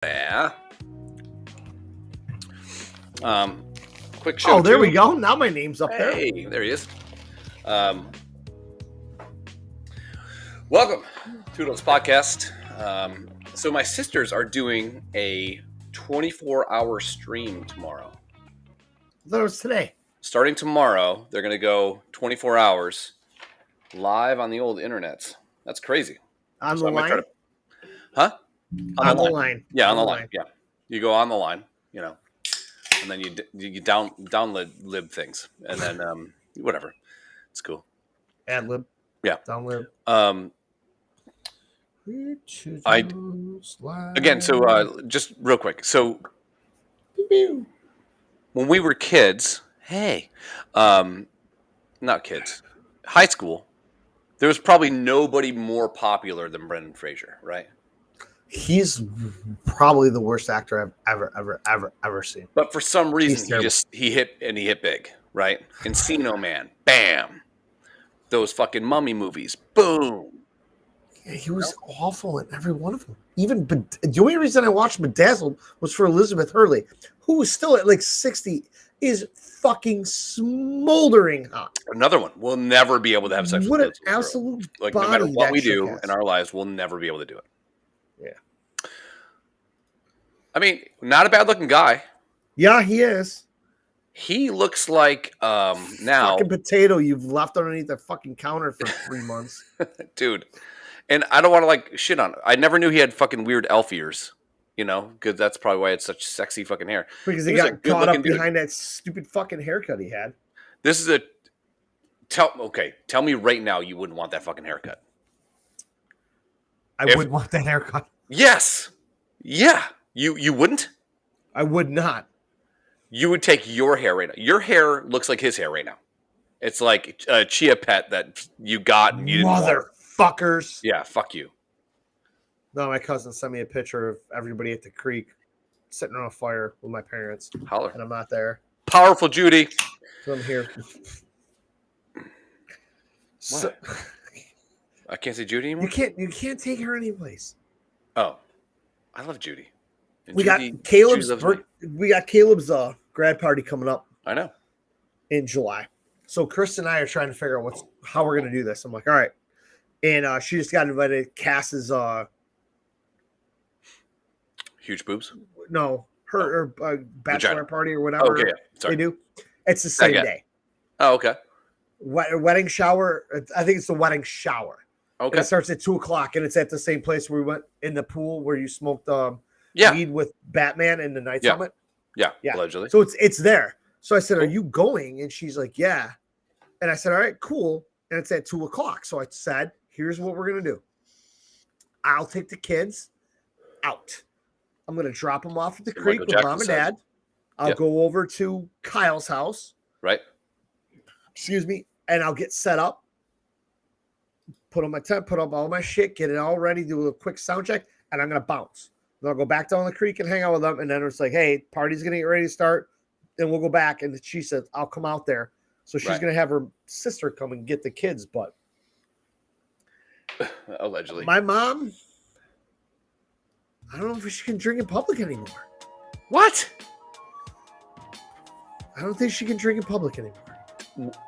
Yeah. Quick show. Oh, there we go. Now my name's up there. Hey, there he is. Welcome to Dolts Podcast. So my sisters are doing a 24-hour stream tomorrow. I thought it was today. Starting tomorrow, they're going to go 24 hours live on the old internets. That's crazy. On the line? Huh? On the line. Yeah, on the line. Yeah. You go on the line, you know, and then you download things, and then whatever. It's cool. Ad lib. Yeah. Download. So just real quick. So when we were kids, not kids, high school, there was probably nobody more popular than Brendan Fraser, right? He's probably the worst actor I've ever seen. But for some reason, he hit big, right? Encino Man, bam. Those fucking mummy movies, boom. Yeah, he was awful in every one of them. Even the only reason I watched Bedazzled was for Elizabeth Hurley, who was still at like 60, is fucking smoldering hot. Another one. We'll never be able to have sex with an absolute like no matter what we do in our lives, we'll never be able to do it. Yeah. I mean, not a bad looking guy. Yeah, he is. He looks like now fucking potato you've left underneath the fucking counter for 3 months. Dude. And I don't want to like shit on it. I never knew he had fucking weird elf ears, you know, because that's probably why it's such sexy fucking hair. Because he got caught up behind that stupid fucking haircut he had. This is tell me right now you wouldn't want that fucking haircut. I wouldn't want that haircut. Yes. Yeah. You wouldn't? I would not. You would take your hair right now. Your hair looks like his hair right now. It's like a chia pet that you got and you didn't want. Fuckers. Yeah, fuck you. No, my cousin sent me a picture of everybody at the creek sitting on a fire with my parents. Holler. And I'm not there. Powerful Judy. So I'm here. So, I can't say Judy anymore? You can't take her anyplace. Oh. I love Judy. And we got Caleb's grad party coming up. I know. In July. So Chris and I are trying to figure out how we're gonna do this. I'm like, all right. And she just got invited. Cass's huge boobs. No, her bachelor party or whatever. Okay, sorry. They do. It's the same day. Oh, okay. Wedding shower. I think it's the wedding shower. Okay. And it starts at 2:00, and it's at the same place where we went in the pool where you smoked weed with Batman in the Knight's helmet. Yeah, allegedly. So it's there. So I said, "Are you going?" And she's like, "Yeah." And I said, "All right, cool." And it's at 2:00. So I said, "Here's what we're gonna do. I'll take the kids out. I'm gonna drop them off at the creek with mom and dad. I'll go over to Kyle's house. Right. Excuse me. And I'll get set up. Put on my tent, put up all my shit, get it all ready, do a quick sound check, and I'm gonna bounce. Then I'll go back down the creek and hang out with them. And then it's like, hey, party's gonna get ready to start. Then we'll go back. And she said, I'll come out there. So she's gonna have her sister come and get the kids, but allegedly. My mom, I don't know if she can drink in public anymore. What? I don't think she can drink in public anymore.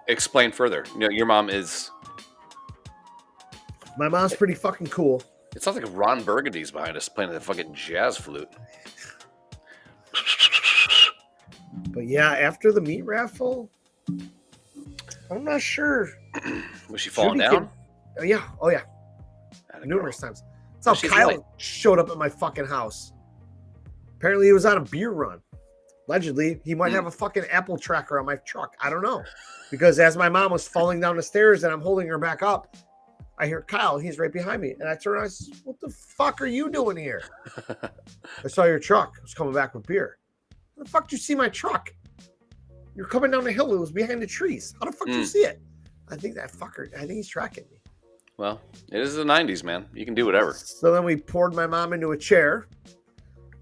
Explain further. You know, your mom is. My mom's pretty fucking cool. It sounds like Ron Burgundy's behind us playing the fucking jazz flute. But yeah, after the meat raffle, I'm not sure. Was she falling down? Oh yeah. Numerous times. That's how Kyle showed up at my fucking house. Apparently he was on a beer run. Allegedly, he might have a fucking Apple tracker on my truck. I don't know. Because as my mom was falling down the stairs and I'm holding her back up, I hear Kyle. He's right behind me. And I turn around and I said, what the fuck are you doing here? I saw your truck. I was coming back with beer. How the fuck did you see my truck? You're coming down the hill. It was behind the trees. How the fuck did you see it? I think he's tracking me. Well, it is the 90s, man. You can do whatever. So then we poured my mom into a chair.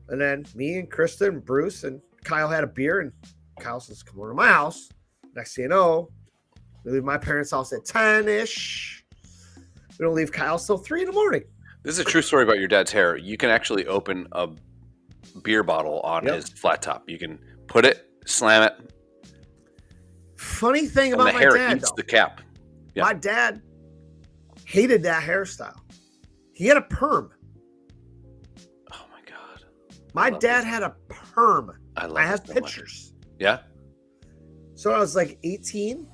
And then me and Kristen and Bruce and Kyle had a beer. And Kyle says, come over to my house. Next thing you know, we leave my parents' house at 10-ish. We don't leave Kyle's till 3 in the morning. This is a true story about your dad's hair. You can actually open a beer bottle on his flat top. You can put it, slam it. Funny thing and about the my hair dad, eats though. the cap. Yeah. My dad hated that hairstyle. He had a perm. Oh my god. My dad had a perm. I have so pictures. Much. Yeah. So I was like 18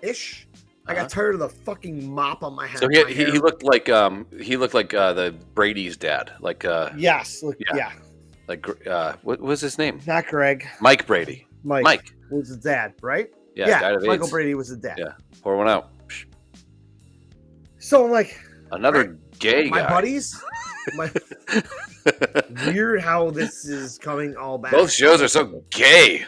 ish. I got tired of the fucking mop on my head. So he looked like the Brady's dad. Like yes. Yeah. Like what was his name? Not Greg. Mike Brady. Mike was his dad, right? Yeah. Died of Michael AIDS. Brady was his dad. Yeah. Pour one out. So I'm like, another gay guy. My buddies. Weird how this is coming all back. Both shows are so gay.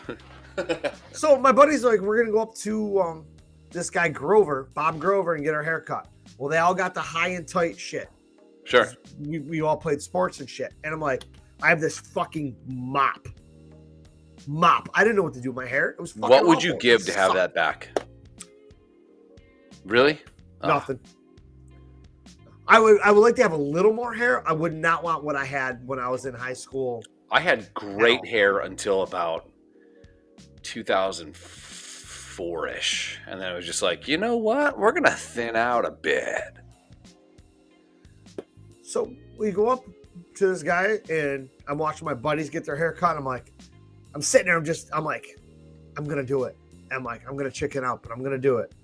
So my buddies are like, we're gonna go up to this guy Grover, Bob Grover, and get our hair cut. Well, they all got the high and tight shit. Sure. We all played sports and shit. And I'm like, I have this fucking mop. I didn't know what to do with my hair. It was fucking What would awful. you give to have that back? Really? Nothing. I would like to have a little more hair. I would not want what I had when I was in high school. I had great hair until about 2004-ish. And then it was just like, you know what? We're going to thin out a bit. So we go up to this guy, and I'm watching my buddies get their hair cut. I'm like, I'm sitting there. I'm like, I'm going to do it. I'm like, I'm going to chicken out, but I'm going to do it.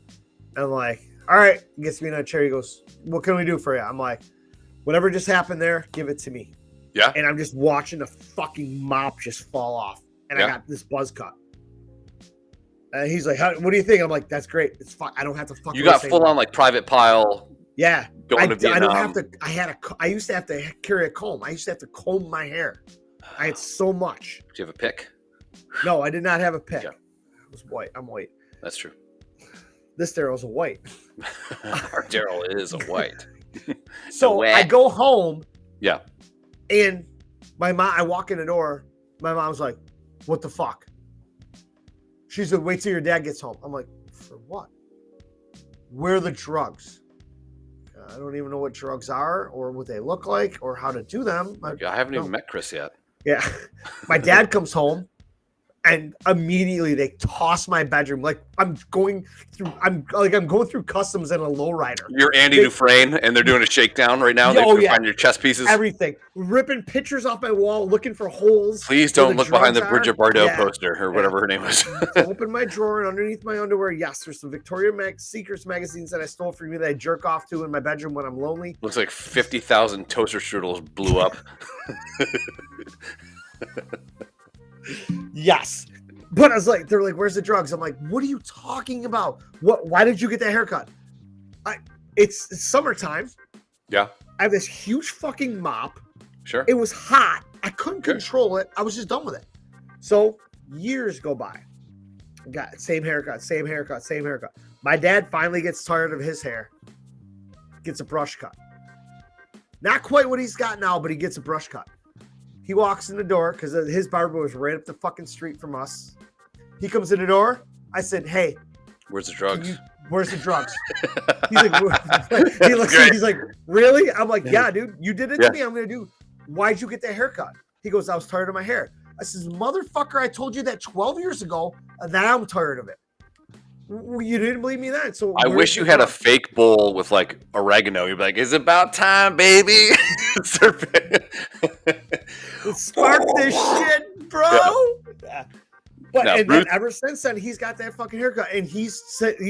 And I'm like, all right, gets me in a chair. He goes, what can we do for you? I'm like, whatever just happened there, give it to me. Yeah. And I'm just watching the fucking mop just fall off. And I got this buzz cut. And he's like, what do you think? I'm like, that's great. It's fine. I don't have to fucking. You got full on like private pile. Yeah. Going to Vietnam. I don't have to. I used to have to carry a comb. I used to have to comb my hair. I had so much. Do you have a pick? No, I did not have a pick. Yeah. I was white. I'm white. That's true. This Daryl's a white. Our Daryl is a white. So I go home. Yeah. And my mom, I walk in the door. My mom's like, what the fuck? She's like, wait till your dad gets home. I'm like, for what? Where are the drugs? I don't even know what drugs are or what they look like or how to do them. I haven't even met Chris yet. Yeah. My dad comes home and immediately they toss my bedroom. Like I'm going through customs in a lowrider. You're Andy Dufresne and they're doing a shakedown right now. They're finding your chess pieces. Everything. Ripping pictures off my wall, looking for holes. Please don't look behind the Bridget Bardot poster or whatever her name was. Open my drawer and underneath my underwear, yes, there's some Victoria's Secrets magazines that I stole from you that I jerk off to in my bedroom when I'm lonely. Looks like 50,000 toaster strudels blew up. Yes. But I was like, they're like, where's the drugs? I'm like, what are you talking about? Why did you get that haircut? It's summertime. Yeah. I have this huge fucking mop. Sure. It was hot. I couldn't control it. I was just done with it. So years go by. Got same haircut. My dad finally gets tired of his hair. Gets a brush cut. Not quite what he's got now, but he gets a brush cut. He walks in the door because his barber was right up the fucking street from us. He comes in the door. I said, hey. Where's the drugs? Where's the drugs? He's like, really? I'm like, yeah, dude. You did it to me. I'm going to do. Why'd you get that haircut? He goes, I was tired of my hair. I says, motherfucker, I told you that 12 years ago. Now I'm tired of it. You didn't believe me then. So I wish you had a fake bowl with like oregano. You'd be like, it's about time, baby. Spark this shit, bro. Yeah. But then ever since then, he's got that fucking haircut, and he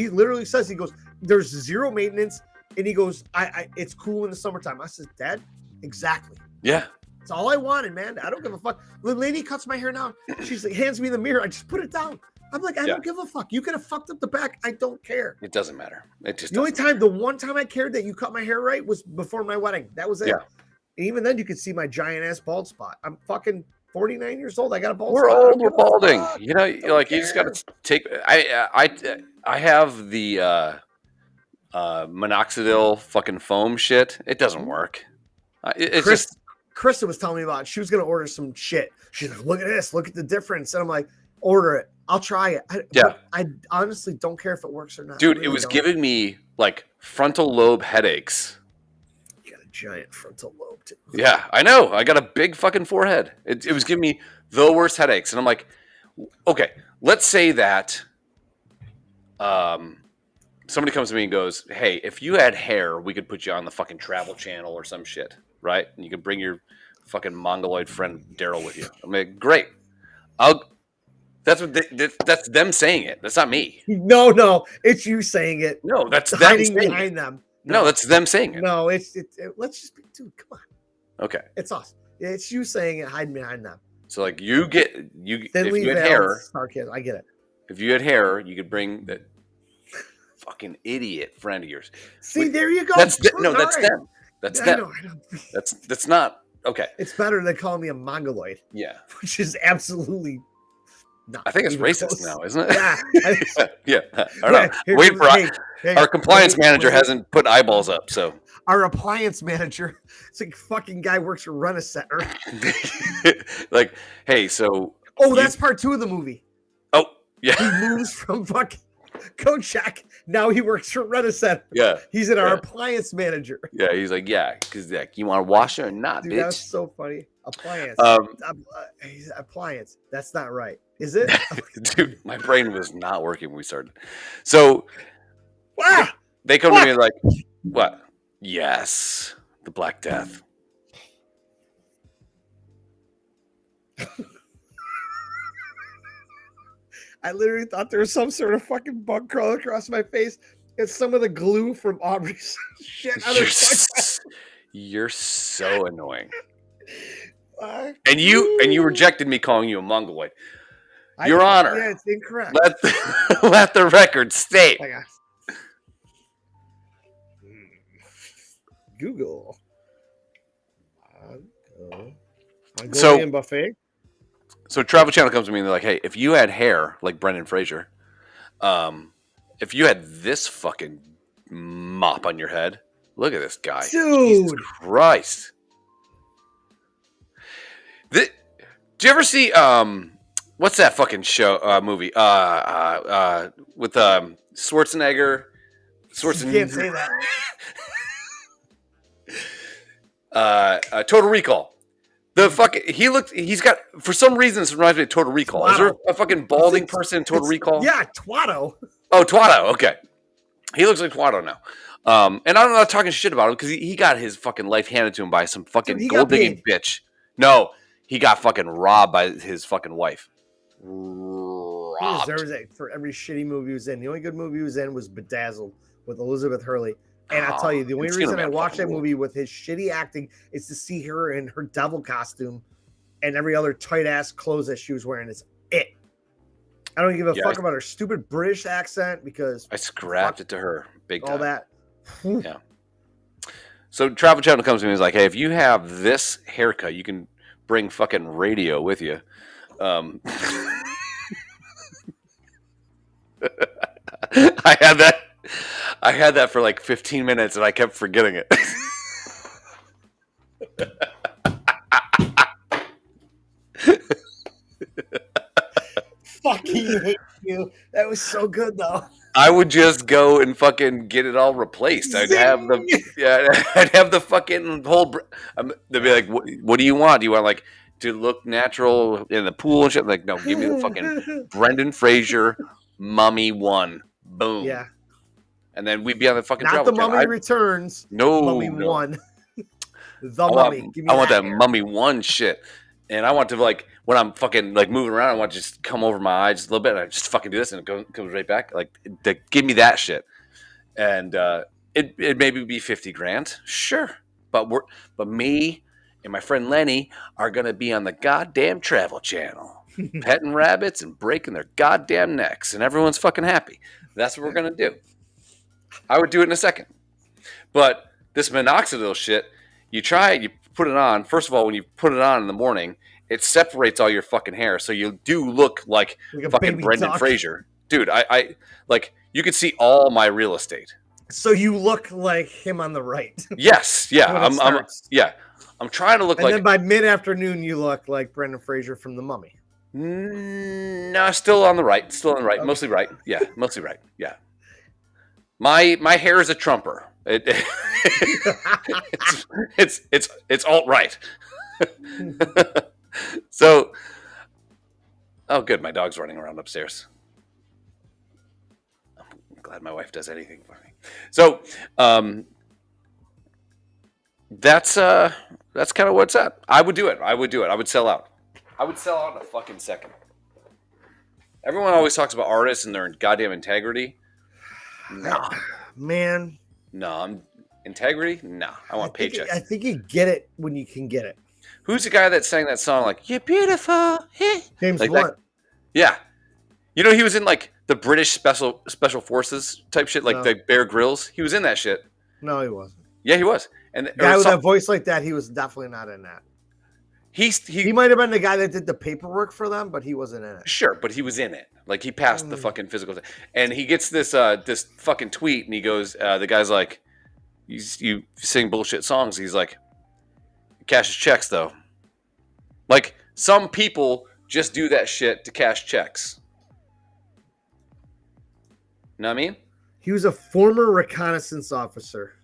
literally says, he goes, "There's zero maintenance," and he goes, "I it's cool in the summertime." I said, "Dad, exactly. Yeah, it's all I wanted, man. I don't give a fuck." The lady cuts my hair now. She's like, hands me the mirror. I just put it down. I'm like, I don't give a fuck. You could have fucked up the back. I don't care. It doesn't matter. It just the one time I cared that you cut my hair right was before my wedding. That was it. Yeah. And even then, you could see my giant ass bald spot. I'm fucking 49 years old. I got a bald spot. We're old. We're balding. You know, like you just got to take. I have the minoxidil fucking foam shit. It doesn't work. Krista was telling me about it. She was going to order some shit. She's like, look at this. Look at the difference. And I'm like, order it. I'll try it. I honestly don't care if it works or not. Dude, it was giving me like frontal lobe headaches giant frontal lobe too. Yeah, I know. I got a big fucking forehead. It was giving me the worst headaches, and I'm like, okay, let's say that somebody comes to me and goes, hey, if you had hair, we could put you on the fucking Travel Channel or some shit, right? And you can bring your fucking mongoloid friend Daryl with you. I'm like, great. That's them saying it. That's not me. No, it's you saying it. No, that's them hiding saying behind it. them. No, that's them saying it. No, it's let's just be, dude, come on. Okay. It's us. It's you saying it, hiding behind them. So like if you had hair, I get it. If you had hair, you could bring that fucking idiot friend of yours. See, there you go. That's them. That's them. I know. That's not okay. It's better than calling me a mongoloid. Yeah, which is absolutely not. I think it's racist now, isn't it? Yeah, yeah. I don't know. Wait for our compliance manager hasn't put eyeballs up, so our appliance manager, it's like fucking guy works for Rent a Center. Like, hey, so that's part 2 of the movie. Oh, yeah. He moves from fucking Kojak. Now he works for Rent a Center. Yeah. He's our appliance manager. Yeah, he's like, yeah, because like, you want a washer or not, dude, bitch? That's so funny. Appliance. Appliance. That's not right. Is it? Dude, my brain was not working when we started. So they come to me like, what? Yes, the Black Death. I literally thought there was some sort of fucking bug crawling across my face. It's some of the glue from Aubrey's shit. You're so annoying. And you rejected me calling you a mongoloid. Your Honor. Yeah, it's incorrect. Let the record state. Google. Mongolian buffet. So Travel Channel comes to me and they're like, hey, if you had hair like Brendan Fraser, if you had this fucking mop on your head, look at this guy. Dude. Jesus Christ. Do you ever see what's that fucking show movie? With Schwarzenegger. You can't say that. Total Recall. The fucking he's got, for some reason this reminds me of Total Recall. Twatto. Is there a fucking balding person in Total Recall? Yeah, Twatto. Oh, Twatto. Okay. He looks like Twatto now. And I'm not talking shit about him because he got his fucking life handed to him by some fucking gold digging bitch. No, he got fucking robbed by his fucking wife. Robbed. He deserves it for every shitty movie he was in. The only good movie he was in was Bedazzled with Elizabeth Hurley. And I'll tell you, the only reason I watched that movie with his shitty acting is to see her in her devil costume and every other tight ass clothes that she was wearing. Is it. I don't give a fuck about her stupid British accent because I scrapped it to her big time. All that. Yeah. So Travel Channel comes to me and is like, hey, if you have this haircut, you can bring fucking radio with you. I had that for like 15 minutes and I kept forgetting it. Fucking hate you. That was so good though. I would just go and fucking get it all replaced. I'd have the fucking whole. They'd be like, "What do you want? Do you want like to look natural in the pool and shit?" I'm like, no, give me the fucking Brendan Fraser Mummy 1. Boom. Yeah. And then we'd be on the fucking Not Travel the Channel. Mummy Returns. No. Mummy 1. The Mummy. I want that Mummy 1 shit. And I want to, like, when I'm fucking, like, moving around, I want to just come over my eyes just a little bit, and I just fucking do this, and it comes right back. Like, give me that shit. And it maybe be $50,000. Sure. But me and my friend Lenny are going to be on the goddamn Travel Channel, petting rabbits and breaking their goddamn necks, and everyone's fucking happy. That's what we're going to do. I would do it in a second. But this minoxidil shit, you try it, you put it on. First of all, when you put it on in the morning, it separates all your fucking hair. So you do look like fucking Brendan Fraser. Dude, I like, you could see all my real estate. So you look like him on the right. Yes. Yeah. I'm trying to look like. And then by mid-afternoon, you look like Brendan Fraser from The Mummy. No, still on the right. Okay. Mostly right. Yeah, mostly right. Yeah. My hair is a trumper. It's alt-right. So, oh, good. My dog's running around upstairs. I'm glad my wife does anything for me. So, that's kind of what's at. I would do it. I would sell out. I would sell out in a fucking second. Everyone always talks about artists and their goddamn integrity. No, man. No, integrity. No, I want paychecks. I think you get it when you can get it. Who's the guy that sang that song like "You're Beautiful"? James like Blunt. Yeah, you know he was in like the British special forces type shit, like the Bear Grylls. He was in that shit. No, he wasn't. Yeah, he was. And the guy with that voice like that, he was definitely not in that. He might have been the guy that did the paperwork for them, but he wasn't in it. Sure, but he was in it. Like he passed the fucking physical thing. And he gets this this fucking tweet, and he goes, the guy's like, you sing bullshit songs. He's like, cashes checks though. Like some people just do that shit to cash checks. Know what I mean? He was a former reconnaissance officer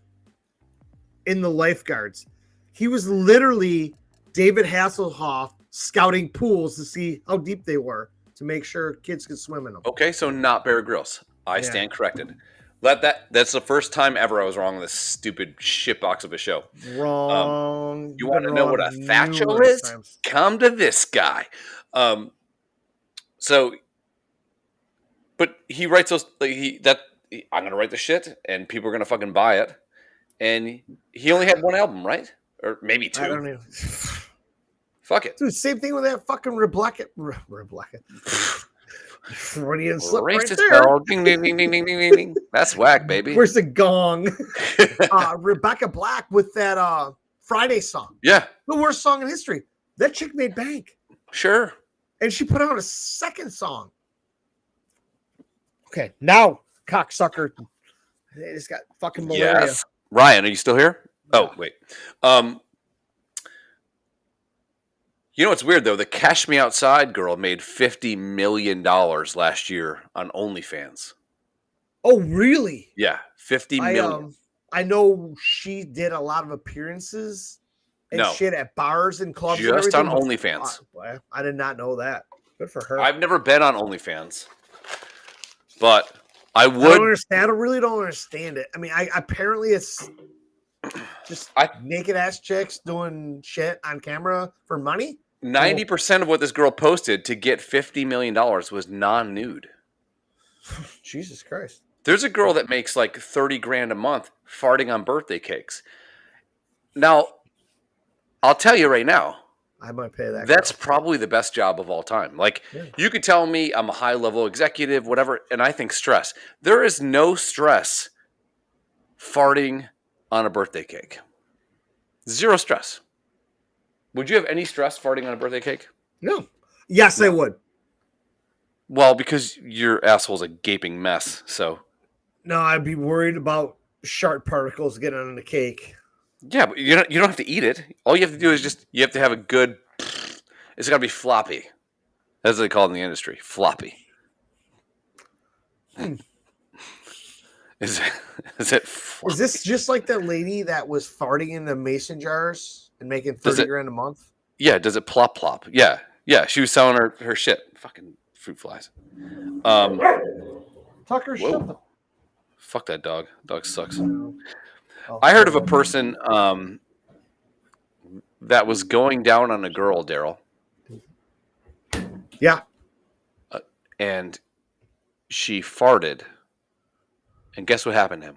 in the lifeguards. He was literally David Hasselhoff scouting pools to see how deep they were to make sure kids could swim in them. Okay, so not Bear Grylls. I stand corrected. That's the first time ever I was wrong on this stupid shitbox of a show. Wrong. You want to know what a facho is? Come to this guy. So, but he writes those. I'm gonna write the shit, and people are gonna fucking buy it. And he only had one album, right? Or maybe two. I don't know. Fuck it. Dude, same thing with that fucking Rebecca. Freudian slip right there. Ding, ding, ding, ding, ding, ding, ding. That's whack, baby. Where's the gong? Rebecca Black with that Friday song. Yeah. The worst song in history. That chick made bank. Sure. And she put out a second song. Okay, now, cocksucker. They just got fucking malaria. Yes. Ryan, are you still here? Oh, wait. You know what's weird, though? The Cash Me Outside girl made $50 million last year on OnlyFans. Oh, really? Yeah, $50 million. I know she did a lot of appearances and shit at bars and clubs. Just on OnlyFans. I did not know that. Good for her. I've never been on OnlyFans, but I would. I don't understand. I really don't understand it. I mean, apparently it's just naked ass chicks doing shit on camera for money. 90% of what this girl posted to get $50 million was non-nude. Jesus Christ. There's a girl that makes like 30 grand a month farting on birthday cakes. Now, I'll tell you right now, I might pay that. That's probably the best job of all time. Like, you could tell me I'm a high-level executive, whatever, and I think stress. There is no stress farting on a birthday cake. Zero stress. Would you have any stress farting on a birthday cake? No. Yes, I would. Well, because your asshole's a gaping mess, so. No, I'd be worried about sharp particles getting on the cake. Yeah, but you don't have to eat it. All you have to do is you have to have a good. It's got to be floppy. That's what they call it in the industry, floppy. Is it? Floppy? Is this just like that lady that was farting in the mason jars and making 30 grand a month? Yeah. Does it plop plop? Yeah. She was selling her shit. Fucking fruit flies. Tucker, shut the. Fuck that dog. Dog sucks. I heard of a person that was going down on a girl, Daryl. Yeah. And she farted. And guess what happened to him?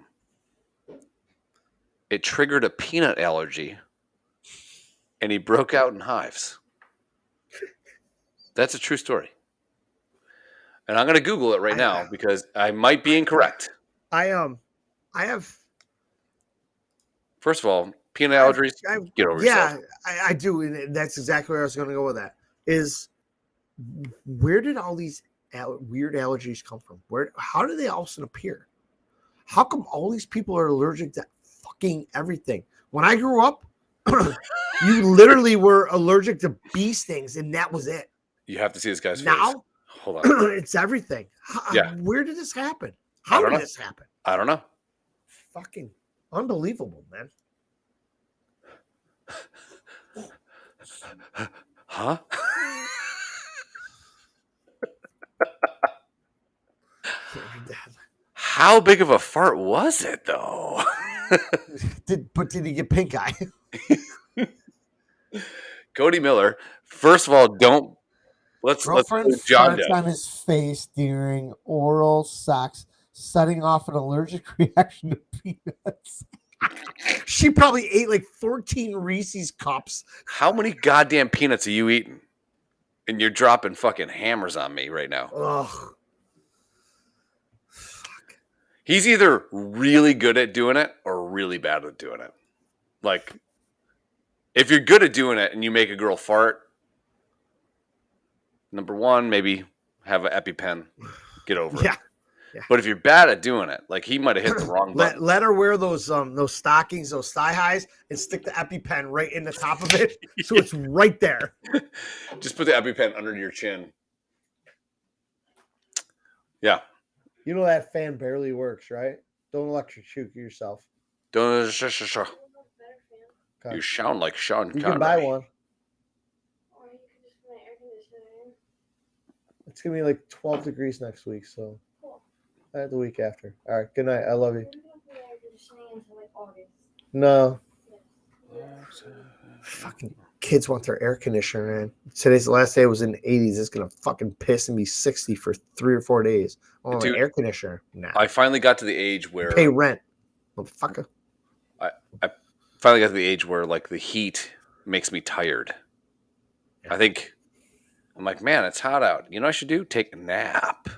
It triggered a peanut allergy. And he broke out in hives. That's a true story. And I'm going to Google it right now because I might be incorrect. I have. First of all, peanut allergies, get over yourself. Yeah, I do. And that's exactly where I was going to go with that. Is where did all these weird allergies come from? How did they all of a sudden appear? How come all these people are allergic to fucking everything? When I grew up, you literally were allergic to bee stings, and that was it. You have to see this guy's face. Now, hold on. It's everything. Yeah. Where did this happen? How did this happen? I don't know. Fucking. Unbelievable, man. Huh? How big of a fart was it, though? Did he get pink eye? Cody Miller, first of all, don't let's Girlfriend John farts down. on his face during oral sex, setting off an allergic reaction to peanuts. She probably ate like 14 Reese's cups. How many goddamn peanuts are you eating? And you're dropping fucking hammers on me right now. Ugh. He's either really good at doing it or really bad at doing it. Like, if you're good at doing it and you make a girl fart, number one, maybe have an EpiPen. Get over it. Yeah. But if you're bad at doing it, like he might have hit the wrong button. Let her wear those stockings, those thigh highs, and stick the EpiPen right in the top of it, so it's right there. Just put the EpiPen under your chin. Yeah. You know that fan barely works, right? Don't electrocute yourself. Don't. Okay. You sound like Sean Connery. You can buy one. It's gonna be like 12 degrees next week, so the week after. All right. Good night. I love you. No. Fucking kids want their air conditioner, man. Today's the last day. It was in the 80s. It's gonna fucking piss and be 60 for 3 or 4 days. Oh, Dude, an air conditioner. Nah. I finally got to the age where Pay rent, motherfucker. I finally got to the age where like the heat makes me tired. I think I'm like, man, it's hot out. You know what I should do? Take a nap.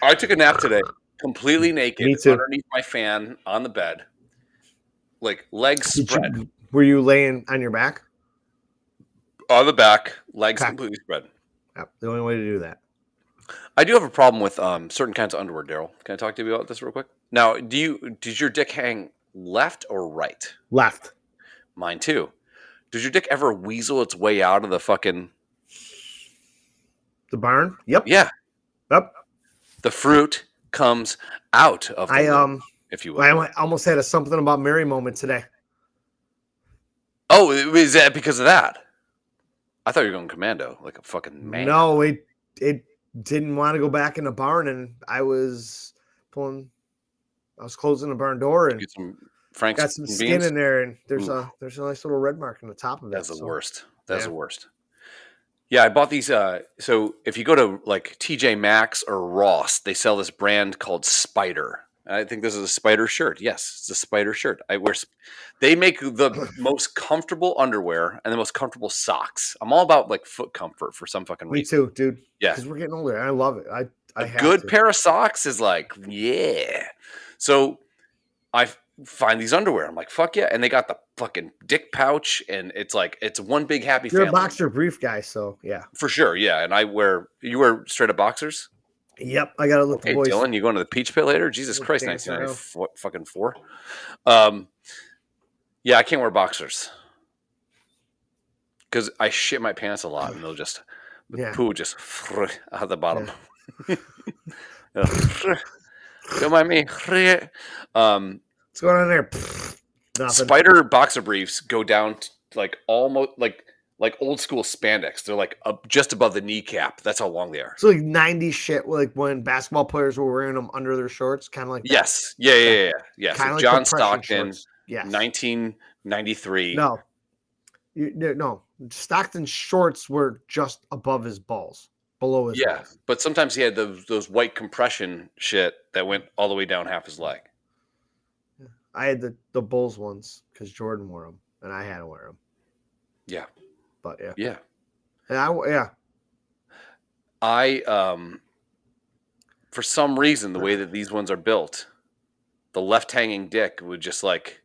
I took a nap today, completely naked, underneath my fan on the bed, like legs spread. Were you laying on your back? On the back, legs completely spread. Yep, the only way to do that. I do have a problem with certain kinds of underwear, Daryl. Can I talk to you about this real quick? Now, does your dick hang left or right? Left. Mine too. Does your dick ever weasel its way out of the fucking... The barn? Yep. Yeah. Yep. The fruit comes out of the lip, if you will. I almost had a something about Mary moment today. Oh, is that because of that? I thought you were going commando, like a fucking man. No, it didn't want to go back in the barn, and I was closing the barn door and get some got some skin in there, and there's a nice little red mark on the top of it. That's the worst. That's the worst. Yeah, I bought these. So if you go to like TJ Maxx or Ross, they sell this brand called Spider. I think this is a Spider shirt. Yes, it's a Spider shirt. They make the most comfortable underwear and the most comfortable socks. I'm all about like foot comfort for some fucking reason. Me too, dude. Yeah, because we're getting older. I love it. A good pair of socks is like, yeah. So I find these underwear. I'm like, fuck yeah. And they got the fucking dick pouch, and it's like, it's one big happy family. You're a boxer brief guy, so yeah. For sure, yeah. And you wear straight up boxers? Yep, I gotta look. Okay, boys. Dylan, you going to the Peach Pit later? Jesus Christ, 1994. Yeah, I can't wear boxers because I shit my pants a lot, and they'll just poo just out the bottom. Don't mind me. What's going on there? Nothing. Spider boxer briefs go down to like almost like old school spandex. They're like just above the kneecap. That's how long they are. So like 90s shit, like when basketball players were wearing them under their shorts, kind of like that. Yes. Yeah. So like John Stockton, shorts. Yes. 1993. No. Stockton's shorts were just above his balls, below his balls. But sometimes he had those white compression shit that went all the way down half his leg. I had the Bulls ones because Jordan wore them, and I had to wear them. Yeah. But yeah. I for some reason, the way that these ones are built, the left hanging dick would just like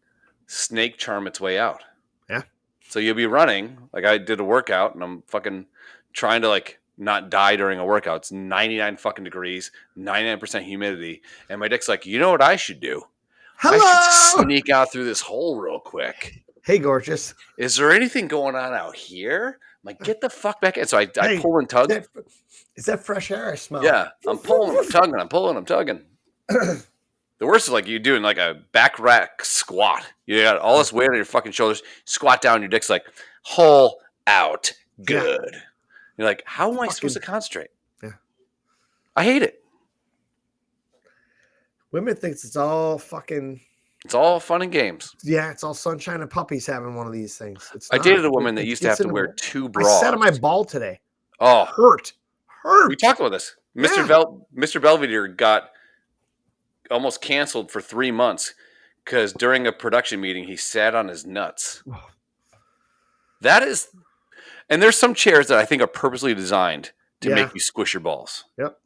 snake charm its way out. Yeah. So you'll be running, like I did a workout, and I'm fucking trying to like not die during a workout. It's 99 fucking degrees, 99% humidity, and my dick's like, you know what I should do? Hello! I should sneak out through this hole real quick. Hey, gorgeous. Is there anything going on out here? I'm like, get the fuck back in. So I pull and tug. Is that fresh air I smell? Yeah. I'm pulling, I'm tugging. The worst is like you doing like a back rack squat. You got all this weight on your fucking shoulders. Squat down, your dick's like hole out, good. Yeah. You're like, how am I supposed to concentrate? Yeah, I hate it. Women thinks it's all fucking. It's all fun and games. Yeah, it's all sunshine and puppies having one of these things. I dated a woman that used to have to wear 2 bras. I sat on my ball today. Oh, hurt. We talked about this. Mr. Belvedere got almost canceled for 3 months because during a production meeting he sat on his nuts. That is, and there's some chairs that I think are purposely designed to make you squish your balls. Yep.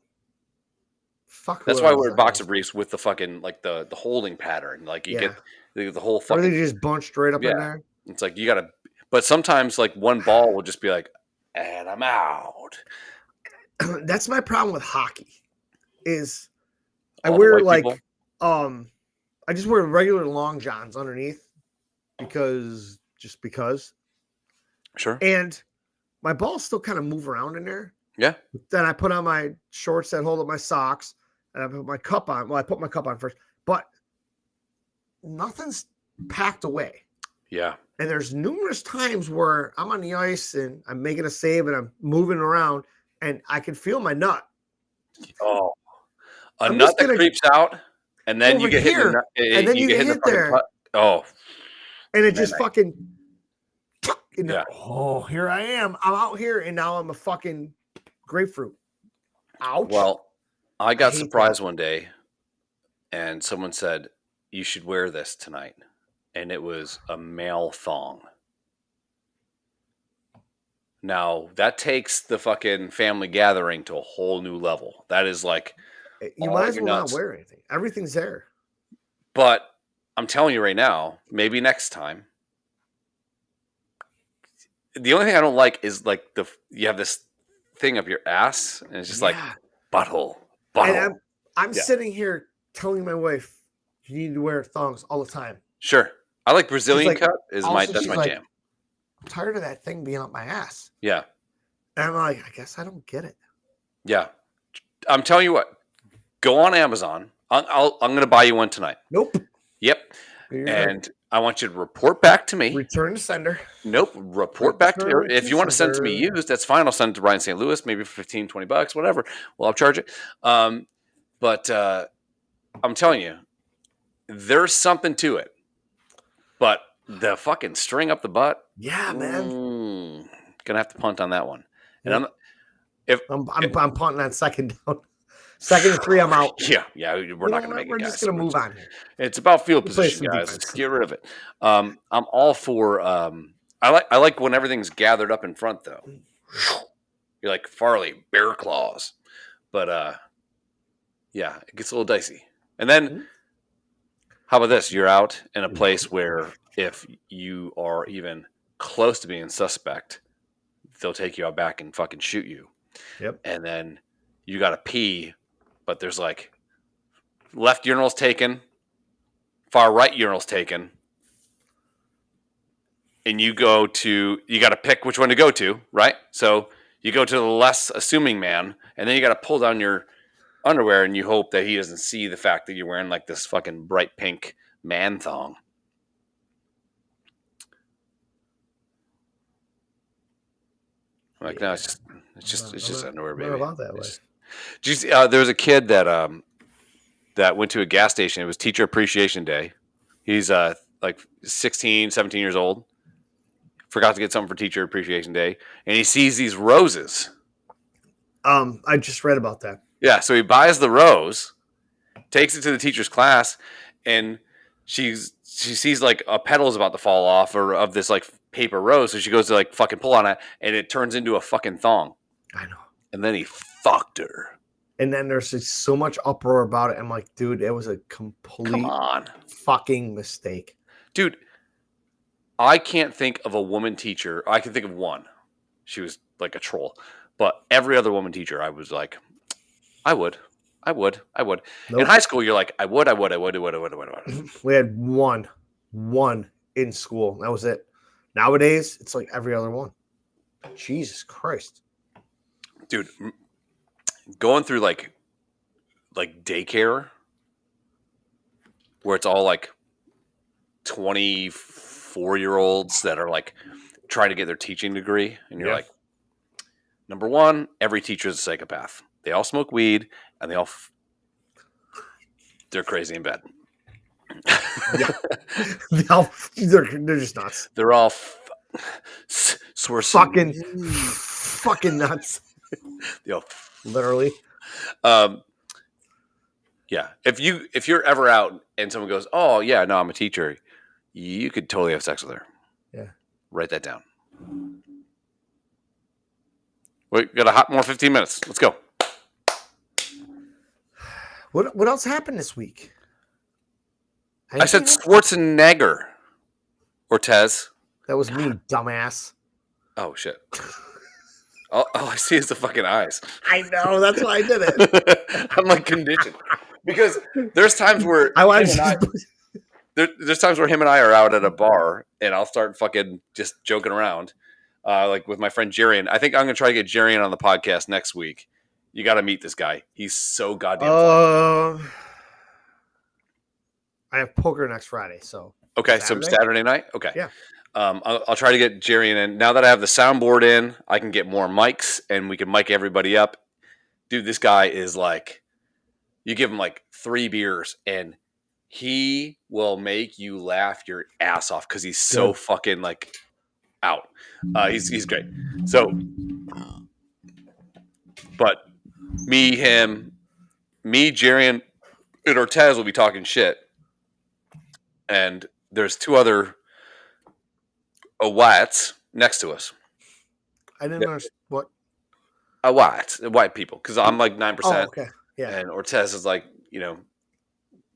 Fuck. That's why I wear boxer briefs with the fucking like the holding pattern. Like you get the whole fucking. Or they just bunched right up in there. It's like you gotta, but sometimes like one ball will just be like, and I'm out. That's my problem with hockey. Is I wear like people? I just wear regular long johns underneath because. Sure. And my balls still kind of move around in there. Yeah. Then I put on my shorts that hold up my socks, and I put my cup on. Well, I put my cup on first, but nothing's packed away. Yeah. And there's numerous times where I'm on the ice and I'm making a save and I'm moving around and I can feel my nut. Oh, a nut that creeps out, and then you get hit. And then you get hit there. Oh, and it just fucking. Oh, here I am. I'm out here, and now I'm a fucking grapefruit. Ouch. Well, I got surprised one day, and someone said, "You should wear this tonight," and it was a male thong. Now that takes the fucking family gathering to a whole new level. That is like you might as well not wear anything. Everything's there. But I'm telling you right now, maybe next time. The only thing I don't like is like you have this thing up your ass, and it's just like butthole. And I'm sitting here telling my wife, "You need to wear thongs all the time." Sure, I like Brazilian cut. That's my jam. I'm tired of that thing being up my ass. Yeah, and I'm like, I guess I don't get it. Yeah, I'm telling you what. Go on Amazon. I'm going to buy you one tonight. Nope. Yep. And I want you to report back to me. Return to sender. Nope. Report back to me. If you want to send it to me used, that's fine. I'll send it to Brian St. Louis, maybe for $15-$20, whatever. Well, I'll charge it. But I'm telling you, there's something to it. But the fucking string up the butt. Yeah, man. Gonna have to punt on that one. And I'm punting on second down. Second and 3, I'm out. Yeah, we're not going to make it. We're just going to move on here. It's about field position, guys. Let's get rid of it. I'm all for. I like when everything's gathered up in front, though. You're like Farley, bear claws, but it gets a little dicey. And then, how about this? You're out in a place where if you are even close to being suspect, they'll take you out back and fucking shoot you. Yep. And then you got to pee. But there's like left urinal's taken, far right urinal's taken, and you got to pick which one to go to, right? So you go to the less assuming man, and then you got to pull down your underwear, and you hope that he doesn't see the fact that you're wearing like this fucking bright pink man thong. I'm like, no, it's just underwear, baby. About that way. Did you see, there was a kid that went to a gas station. It was Teacher Appreciation Day. He's like 16, 17 years old. Forgot to get something for Teacher Appreciation Day. And he sees these roses. I just read about that. Yeah, so he buys the rose, takes it to the teacher's class, and she sees like a petal is about to fall off of this like paper rose. So she goes to like fucking pull on it, and it turns into a fucking thong. I know. And then he fucked her. And then there's just so much uproar about it. I'm like, dude, it was a complete fucking mistake. Dude, I can't think of a woman teacher. I can think of one. She was like a troll. But every other woman teacher, I was like, I would. Nope. In high school, you're like, I would. We had one in school. That was it. Nowadays, it's like every other one. Jesus Christ. Dude, going through like daycare where it's all like 24-year-olds that are like trying to get their teaching degree, and you're like, number one, every teacher is a psychopath. They all smoke weed, and they're crazy in bed. Yeah. They're just nuts. They're all fucking nuts. Literally. Yeah. If you're ever out and someone goes, "Oh yeah, no, I'm a teacher," you could totally have sex with her. Yeah. Write that down. We got a hot more 15 minutes. Let's go. What else happened this week? I said Schwarzenegger. Ortez. That was me, dumbass. Oh shit. All I see is the fucking eyes. I know. That's why I did it. I'm like conditioned because there's times where there's times where him and I are out at a bar and I'll start fucking just joking around, like with my friend Jerian. I think I'm gonna try to get Jerian on the podcast next week. You got to meet this guy. He's so goddamn funny. I have poker next Friday, so okay, so Saturday night. Okay, yeah. I'll try to get Jerian in. Now that I have the soundboard in, I can get more mics and we can mic everybody up. Dude, this guy is like, you give him like 3 beers and he will make you laugh your ass off because he's so fucking like out. He's great. So, but me, Jerian, and Ortez will be talking shit. And there's 2 other whites next to us. I didn't understand what. White people, because I'm like 9%. Oh, okay. Yeah. And Ortez is like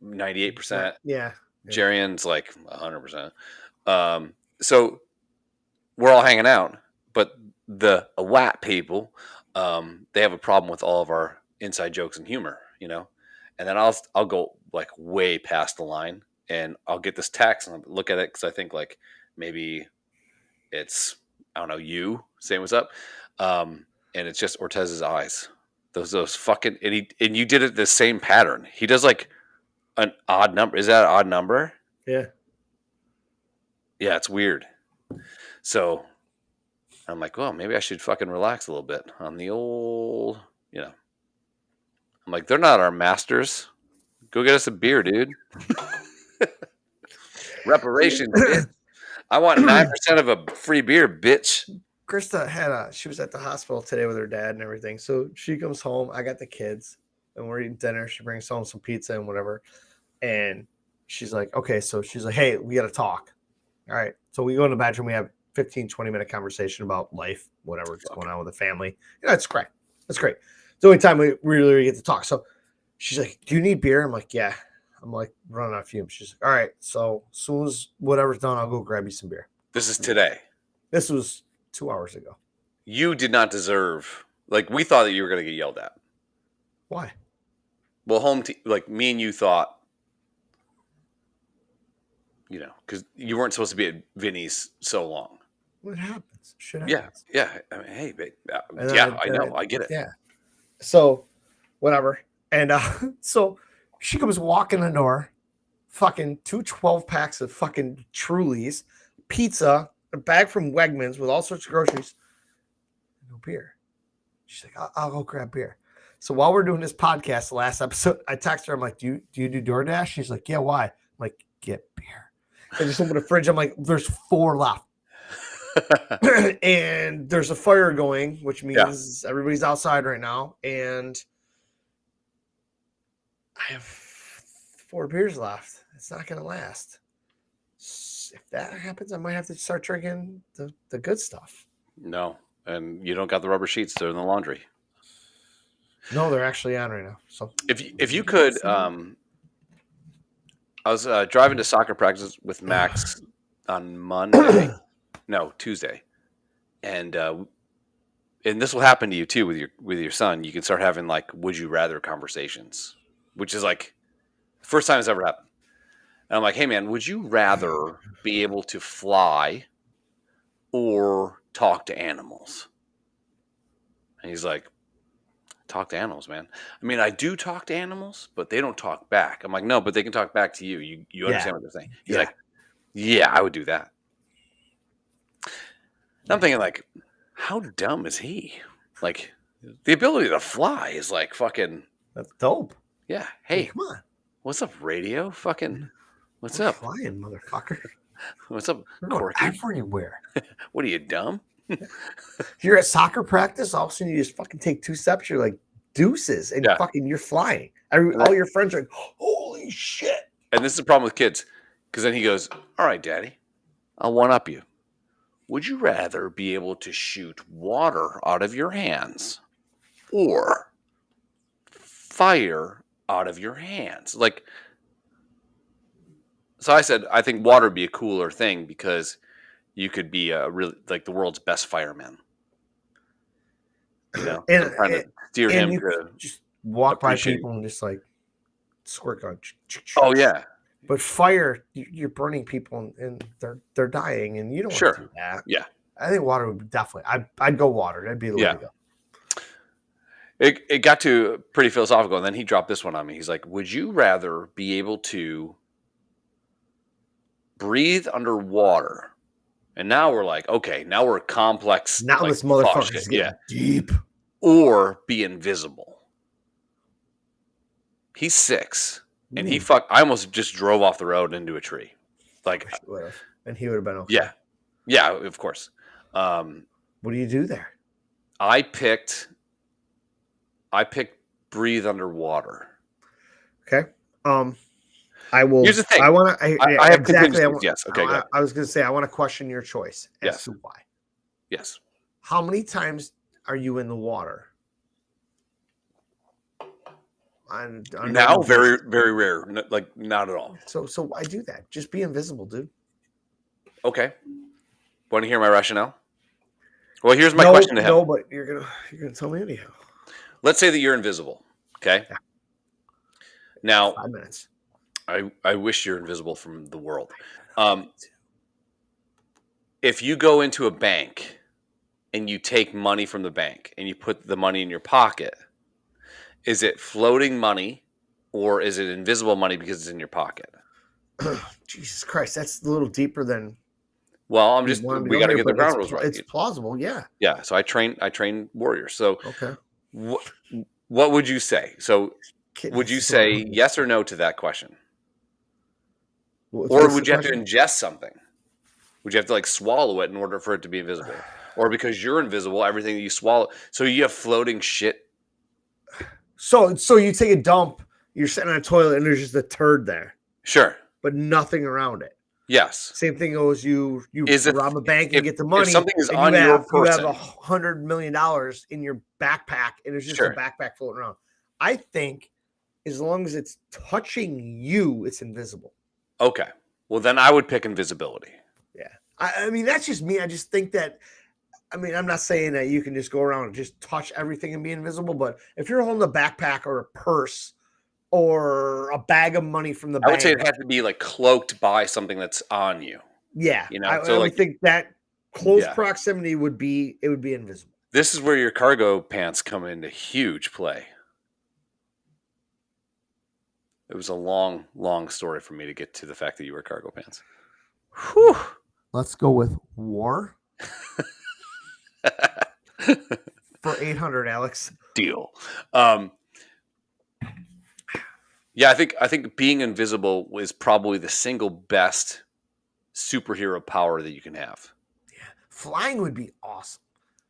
98%. Yeah. Jerian's like 100%. So we're all hanging out, but the white people, they have a problem with all of our inside jokes and humor, and then I'll go like way past the line, and I'll get this text and I'll look at it because I think like maybe it's, I don't know, you saying what's up, and it's just Ortez's eyes. Those fucking, and you did it the same pattern. He does like an odd number. Is that an odd number? Yeah. Yeah, it's weird. So I'm like, well, maybe I should fucking relax a little bit on the old, I'm like, they're not our masters. Go get us a beer, dude. Reparations, bitch. I want 9% of a free beer, bitch. Krista she was at the hospital today with her dad and everything. So she comes home. I got the kids and we're eating dinner. She brings home some pizza and whatever. And she's like, okay. So she's like, hey, we got to talk. All right. So we go in the bedroom. We have 15, 20-minute conversation about life, whatever's going on with the family. It's great. That's great. It's the only time we really get to talk. So she's like, do you need beer? I'm like, yeah. I'm like running out of fumes. She's like, all right. So as soon as whatever's done, I'll go grab you some beer. This is today. This was 2 hours ago. You did not deserve, like, we thought that you were going to get yelled at. Why? Well, like me and you thought, because you weren't supposed to be at Vinny's so long. What happens? Shit happens. Yeah. I mean, hey, babe. I know. I get it. Yeah. So, whatever. And so she comes walking the door, fucking 2 12-packs of fucking Trulies, pizza, a bag from Wegmans with all sorts of groceries, no beer. She's like, I'll go grab beer. So while we're doing this podcast, the last episode, I text her. I'm like, do you do DoorDash? She's like, yeah, why? I'm like, get beer. I just opened the fridge. I'm like, there's 4 left. And there's a fire going, which means everybody's outside right now. And I have 4 beers left. It's not going to last. If that happens, I might have to start drinking the good stuff. No. And you don't got the rubber sheets. They're in the laundry. No, they're actually on right now. So if you could, I was driving to soccer practice with Max on Monday. No, Tuesday. And this will happen to you too with your son. You can start having like would you rather conversations, which is like the first time it's ever happened. And I'm like, hey man, would you rather be able to fly or talk to animals? And he's like, talk to animals, man. I mean, I do talk to animals, but they don't talk back. I'm like, no, but they can talk back to you. You understand what they're saying? He's like, yeah, I would do that. And I'm thinking, like, how dumb is he? Like, the ability to fly is like fucking. That's dope. Yeah. Hey, come on. What's up, radio? Fucking. What's up? Flying, motherfucker. What's up, Corky? Everywhere. What are you, dumb? If you're at soccer practice, all of a sudden you just fucking take 2 steps. You're like deuces, and fucking you're flying. All your friends are like, holy shit. And this is the problem with kids, because then he goes, all right, Daddy, I'll one up you. Would you rather be able to shoot water out of your hands or fire out of your hands? Like, so I said, I think water would be a cooler thing because you could be really like the world's best fireman. You know, and trying to steer him to just walk by people and just like squirt gun. Oh yeah. But fire, you're burning people and they're dying, and you don't want to do that. Yeah. I think water would be definitely. I'd go water. That'd be the way to go. It got to pretty philosophical, and then he dropped this one on me. He's like, would you rather be able to breathe underwater? And now we're like, okay, now we're complex. Now this motherfucker's getting deep. Or be invisible. He's 6. And I almost just drove off the road into a tree. Like, and he would have been okay. Yeah. Yeah, of course. What do you do there? I picked breathe underwater. Okay. I will. Here's the thing. I want to. I have exactly. Yes. Okay. I was going to say I want to question your choice as to why. Yes. How many times are you in the water? Now, very, very rare. Like, not at all. So why do that? Just be invisible, dude. Okay. Want to hear my rationale? Well, here's my question to him. No, but you're gonna tell me anyhow. Let's say that you're invisible. Okay. Yeah. Now, 5 minutes. I wish you're invisible from the world. If you go into a bank and you take money from the bank and you put the money in your pocket, is it floating money or is it invisible money because it's in your pocket? Jesus Christ, that's a little deeper than. Well, we got to get the ground rules right. It's plausible, yeah. Yeah, so I train warriors. So okay. What would you say? So would you say yes or no to that question? Or would you have to ingest something? Would you have to like swallow it in order for it to be invisible? Or because you're invisible, everything that you swallow, so you have floating shit? So you take a dump, you're sitting on a toilet and there's just a turd there. Sure. But nothing around it. Yes. Same thing goes you rob a bank and get the money. If something is on your person. You have $100 million in your backpack and there's just a backpack floating around. I think as long as it's touching you, it's invisible. Okay. Well, then I would pick invisibility. Yeah. I mean, that's just me. I just think that, I mean, I'm not saying that you can just go around and just touch everything and be invisible, but if you're holding a backpack or a purse or a bag of money from the bank. I would say it has to be like cloaked by something that's on you. Yeah. You know, I would think that close proximity would be invisible. This is where your cargo pants come into huge play. It was a long, long story for me to get to the fact that you wear cargo pants. Whew. Let's go with war. For 800, Alex. Deal. Yeah, I think being invisible is probably the single best superhero power that you can have. Yeah. Flying would be awesome.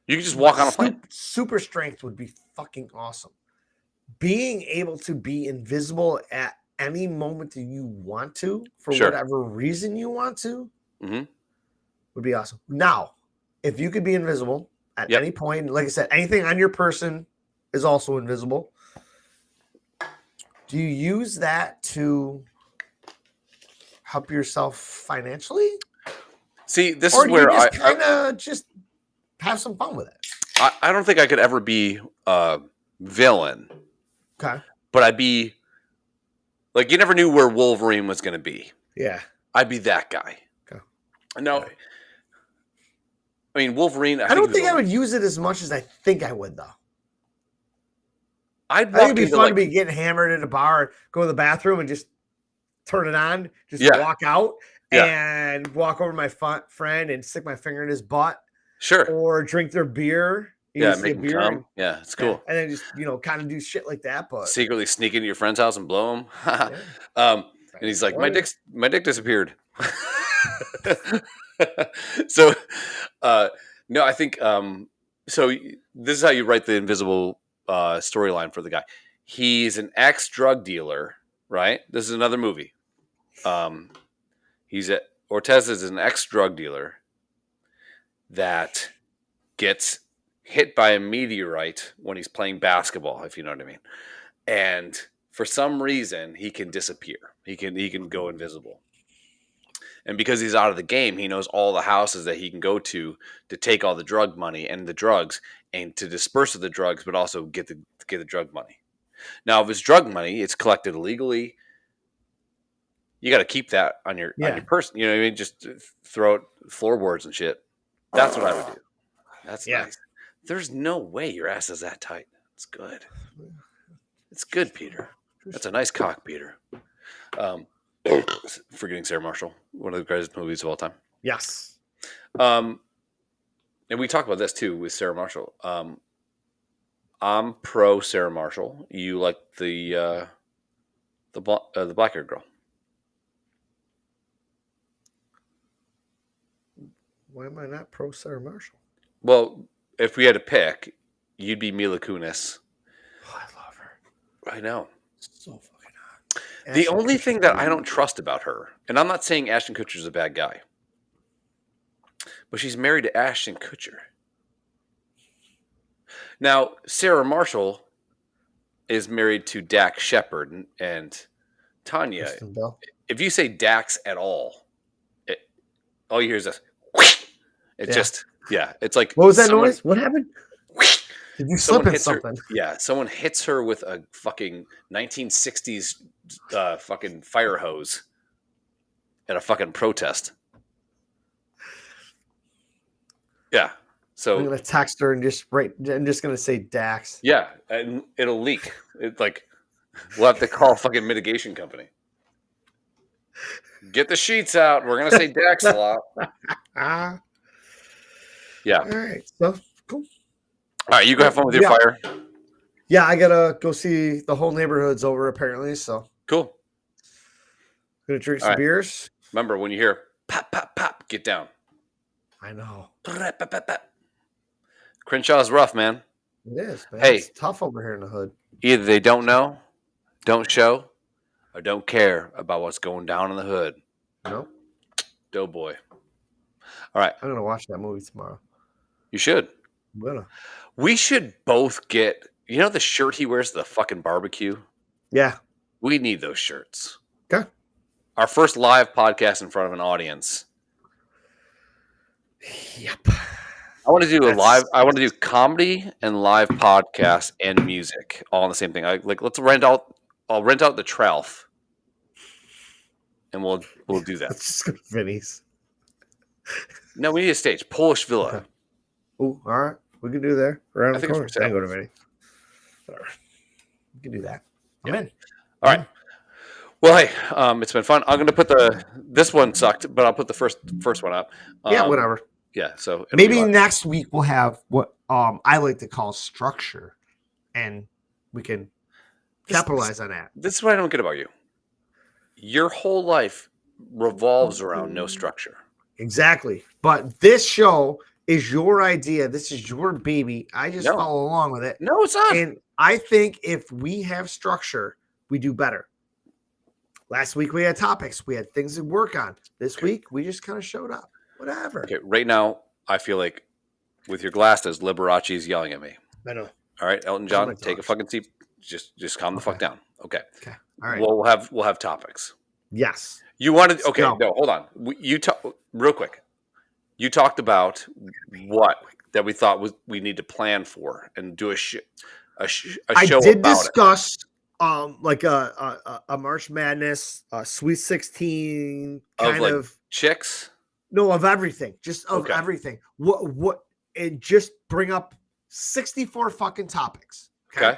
You can just walk on a plane. Super strength would be fucking awesome. Being able to be invisible at any moment that you want to, for whatever reason you want to, would be awesome. Now, if you could be invisible at any point, like I said, anything on your person is also invisible. Do you use that to help yourself financially? See, this is where I kind of just have some fun with it. I don't think I could ever be a villain. Okay. But I'd be like, you never knew where Wolverine was going to be. Yeah. I'd be that guy. Okay. No. I mean, Wolverine. I don't think I would use it as much as I think I would, though. I'd I walk think it'd be into fun like to be getting hammered at a bar, go to the bathroom and just turn it on, just Yeah. walk out Yeah. and walk over to my friend and stick my finger in his butt sure. or drink their beer. You Yeah, see make a him beer come. and, Yeah, it's cool. and then just, kind of do shit like that. But Secretly sneak into your friend's house and blow him. yeah. And he's like, my Boy. dick disappeared. So, no, I think so. This is how you write the invisible storyline for the guy. He's an ex-drug dealer, right? This is another movie. Ortez is an ex-drug dealer that gets hit by a meteorite when he's playing basketball, if you know what I mean. And for some reason, he can disappear. He can go invisible. And because he's out of the game, he knows all the houses that he can go to take all the drug money and the drugs and to disperse of the drugs, but also get the drug money. Now, if it's drug money, it's collected illegally. You got to keep that on your person. You know what I mean? Just throw it floorboards and shit. That's what I would do. That's nice. There's no way your ass is that tight. It's good. It's good, Peter. That's a nice cock, Peter. Forgetting Sarah Marshall, one of the greatest movies of all time. Yes. And we talked about this too with Sarah Marshall. I'm pro Sarah Marshall. You like the black-haired girl. Why am I not pro Sarah Marshall? Well, if we had to pick, you'd be Mila Kunis. Oh, I love her. I know. So fucking hot. The only thing that I don't trust about her, and I'm not saying Ashton Kutcher's a bad guy, but she's married to Ashton Kutcher. Now, Sarah Marshall is married to Dax Shepard and Tanya. If you say Dax at all, all you hear is this. It's like. What was that noise? What happened? Did you slip in something? Someone hits her with a fucking 1960s fucking fire hose at a fucking protest. Yeah. So I'm gonna text her and I'm just gonna say Dax. Yeah, and it'll leak. It's like we'll have to call a fucking mitigation company. Get the sheets out. We're gonna say Dax a lot. Yeah. All right. So cool. All right, you go have fun with your fire. Yeah, I gotta go see the whole neighborhood's over apparently. So cool. Gonna drink some beers. Remember, when you hear pop, pop, pop, get down. I know. Crenshaw's rough, man. It is, man. Hey, it's tough over here in the hood. Either they don't know, don't show, or don't care about what's going down in the hood. Nope. Doughboy. All right. I'm gonna watch that movie tomorrow. You should. I'm gonna. We should both get, the shirt he wears to the fucking barbecue? Yeah. We need those shirts. Okay. Our first live podcast in front of an audience. Yep. I want to do comedy and live podcast and music all in the same thing. Let's I'll rent out the Tralf. And we'll do that. Let's just go to Vinny's. No, we need a stage. Polish Villa. Okay. Oh, all right. We can do there. Around the corner. I go to Vinny. Whatever. We can do that. I'm in. All right. Well, hey, it's been fun. I'm going to put this one sucked, but I'll put the first one up. Yeah, whatever. Yeah, so maybe next week we'll have what I like to call structure, and we can capitalize on that. This is what I don't get about you. Your whole life revolves around no structure. Exactly. But this show is your idea. This is your baby. I just follow along with it. No, it's not. And I think if we have structure, we do better. Last week we had topics. We had things to work on. This week we just kind of showed up. Whatever. Okay, right now I feel like with your glasses, Liberace's yelling at me. I know. All right, Elton John, take a fucking seat. Just calm the fuck down. Okay. Okay. All right. Well, we'll have topics. Yes. You wanted no, hold on. You talk real quick. You talked about what that we thought we need to plan for and do a show. I did discuss like a March Madness, Sweet 16 kind of chicks. No, of everything. Just of everything. What and just bring up 64 fucking topics. Okay.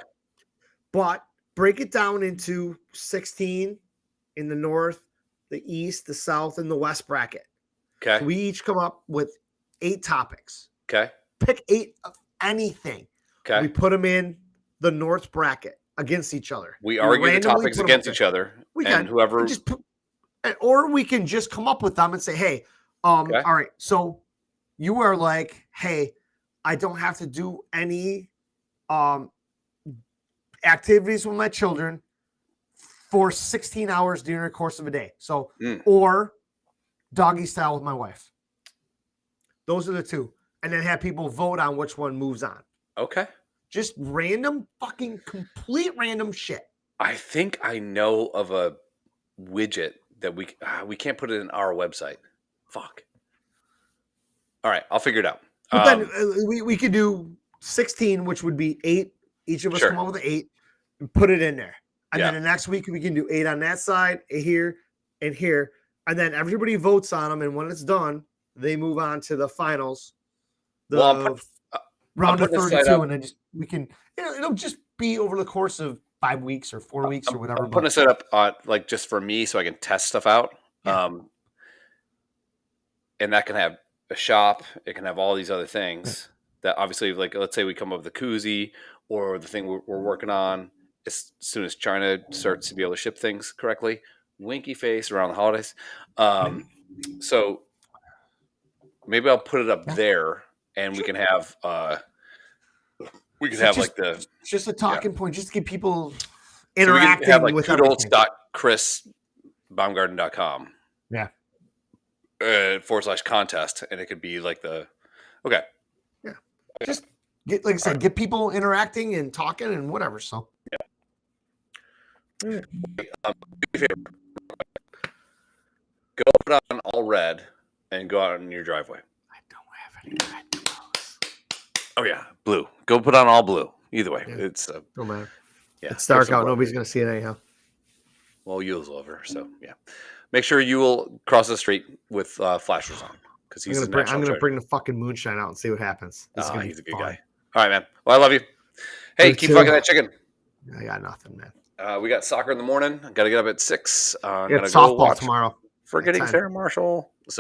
But break it down into 16 in the north, the east, the south, and the west bracket. Okay. So we each come up with 8 topics. Okay. Pick 8 of anything. Okay. We put them in the north bracket against each other. We argue the topics against each other. We and can. whoever just put, or we can just come up with them and say, hey, all right, so you are like, hey, I don't have to do any activities with my children for 16 hours during the course of a day. So, or doggy style with my wife. Those are the 2. And then have people vote on which one moves on. Okay. Just random fucking complete random shit. I think I know of a widget that we can't put it in our website. Fuck. All right, I'll figure it out. But then we could do 16, which would be 8. Each of us come up with 8 and put it in there. And then the next week we can do 8 on that side, here, and here. And then everybody votes on them. And when it's done, they move on to the finals. Round of 32. And then we can, it'll just be over the course of 5 weeks or 4 weeks or whatever. I'm putting a setup like just for me so I can test stuff out. Yeah. And that can have a shop. It can have all these other things that obviously, like, let's say we come up with a koozie or the thing we're working on as soon as China starts to be able to ship things correctly. Winky face around the holidays. So maybe I'll put it up there and we can have just a talking point, just to get people interacting. So we can have like with Dolts.chrisbaumgarten.com. Yeah. /contest, and it could be like just get, like I said, get people interacting and talking and whatever. So do me a favor. Go put on all red and go out in your driveway. I don't have any red clothes. Oh yeah, blue. Go put on all blue. Either way, it's no matter. Yeah, it's dark out. Nobody's gonna see it anyhow. Well, Yule's over, so yeah. Make sure you will cross the street with flashers on because he's. I'm gonna bring the fucking moonshine out and see what happens. He's a good guy. All right, man. Well, I love you. Hey, keep fucking that chicken. I got nothing, man. We got soccer in the morning. Got to get up at 6. Got softball tomorrow. Forgetting Fair Marshall.